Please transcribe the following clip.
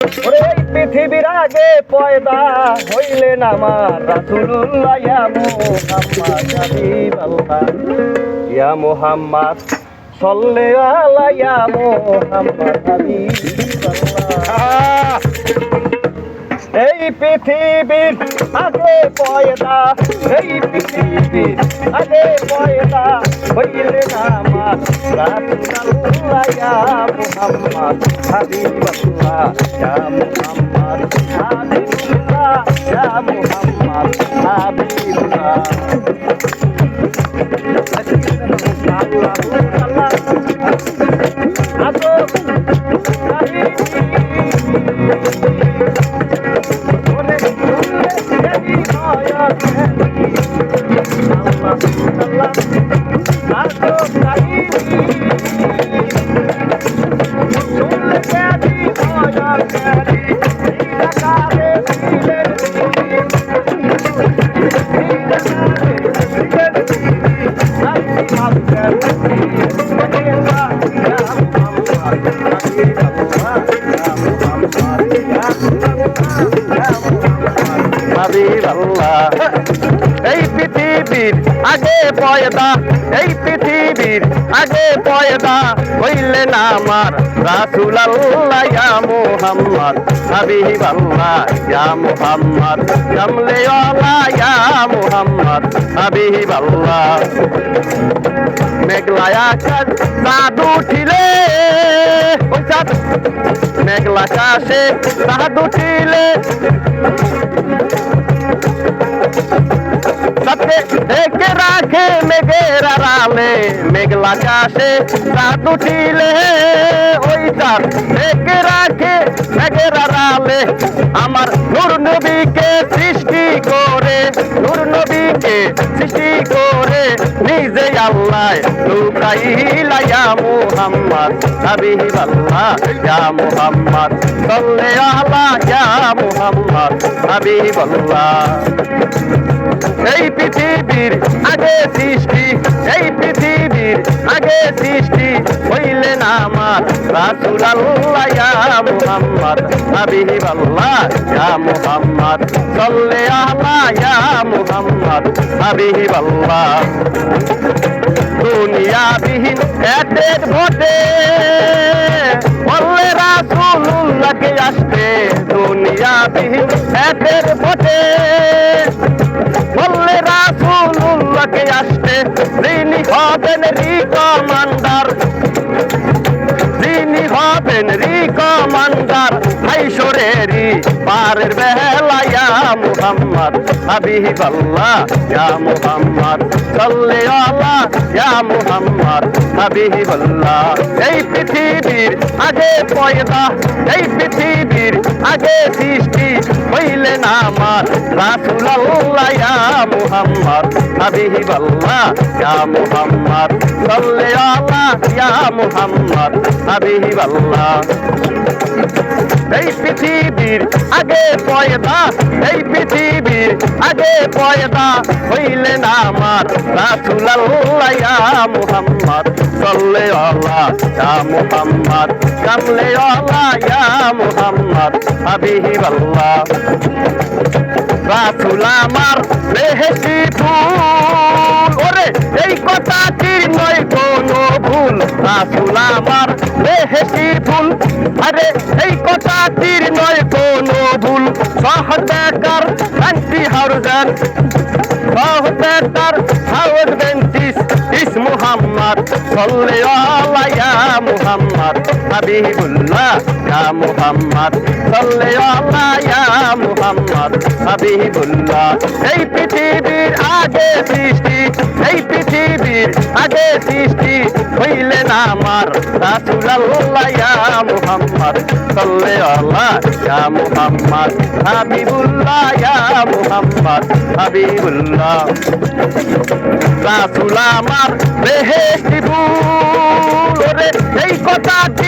ওরে এই পৃথিবীর আগে পয়দা হইলেন আমার রাসূলুল্লাহ ইয়া মুহাম্মদ হাবিবাল্লাহ ইয়া মুহাম্মদ সাল্লাল্লাহু আলা ইয়া মুহাম্মদ হাবিবাল্লাহ। এই পৃথিবীর আগে পয়দা, এই পৃথিবীর আগে পয়দা হইলেন আমার রাসূলুল্লাহ ইয়া মুহাম্মদ হাবিবাল্লাহ ইয়া মুহাম্মদ হাবিবাল্লাহ ইয়া মুহাম্মদ হাবিবাল্লাহ। এই পৃথিবীর আগে পয়দা, এই পৃথিবীর আগে পয়দা হইলেন আমার রাসূলুল্লাহ ইয়া মুহাম্মদ হাবিবাল্লাহ ইয়া মুহাম্মদ কামলিওয়ালা ইয়া মুহাম্মদ হাবিবাল্লাহ। মেঘলা আকাশ চাঁদ উঠিলে, ওই চাঁদ মেঘলা আকাশে চাঁদ উঠিলে দেখে রাখে মেঘের আড়ালে, মেঘলা আকাশে চাঁদ উঠিলে ওই চাঁদ দেখে রাখে মেঘের আড়ালে। আমার নূর নবীকে সৃষ্টি করে, নূর নবীকে সৃষ্টি করে নিজে আল্লাহ লুকাইলা ইয়া মুহাম্মদ হাবিবাল্লাহ ইয়া মুহাম্মদ সাল্লাল্লাহু আলা ইয়া মুহাম্মদ হাবিবাল্লাহ। এই পৃথিবীর আগে সৃষ্টি, এই পৃথিবীর আগে সৃষ্টি হইলেন আমার রাসূলুল্লাহ ইয়া মুহাম্মদ হাবিবাল্লাহ ইয়া মুহাম্মদ সাল্লাল্লাহু আলা ইয়া মুহাম্মদ হাবিবাল্লাহ। দুনিয়া বিহীন এদের ভোটে বললে রাসূলুল্লাহকে আসতে, দুনিয়া বিহীন এদের ভোটে বললে রাসূলুল্লাহকে আসতে। যিনি হবেন রিকমান্ডার, যিনি হবেন রিকমান্ডার হাইশরেরই পারের বেলা ইয়া মুহাম্মদ হাবিবাল্লাহ ইয়া মুহাম্মদ সাল্লাল্লাহু আলা ইয়া মুহাম্মদ হাবিবাল্লাহ। এই পৃথিবীর আগে পয়দা, এই পৃথিবীর আগে সৃষ্টি হইলেন আমার রাসূলুল্লাহ ইয়া মুহাম্মদ হাবিবাল্লাহ ইয়া মুহাম্মদ সাল্লাল্লাহু আলা ইয়া মুহাম্মদ হাবিবাল্লাহ। এই পৃথিবীর আগে পয়দা, এই পৃথিবীর আগে পয়দা হইলেন আমার রাসূলুল্লাহ ইয়া মুহাম্মদ সাল্লাল্লাহু আলা ইয়া মুহাম্মদ কামলিওয়ালা ইয়া মুহাম্মদ হাবিবাল্লাহ। রাসূল আমার বেহেশতি ফুল, ওরে এই কথাটির নয় কোনো ভুল। রাসূল আমার বেহেশতি ফুল, আরে এই কথাটির নয় কোনো ভুল। সহবেকার আন্টি হাউজান, সহবেকার হাউজ বেন্টিস ইস মুহাম্মদ সাল্লাল্লাহু আলা ইয়া মুহাম্মদ হাবিবুল্লাহ ইয়া মুহাম্মদ সাল্লাল্লাহু আলা ইয়া মুহাম্মদ হাবিবুল্লাহ। এই পৃথিবীর আগে সৃষ্টি, এই পৃথিবীর আগে সৃষ্টি হইলেন আমার রাসূলুল্লাহ ইয়া মুহাম্মদ সাল্লাল্লাহু ইয়া মুহাম্মদ হাবিবুল্লাহ ইয়া মুহাম্মদ হাবিবুল্লাহ। রাসূল আমার বেহেশতি ফুল, ওরে এই কথাটি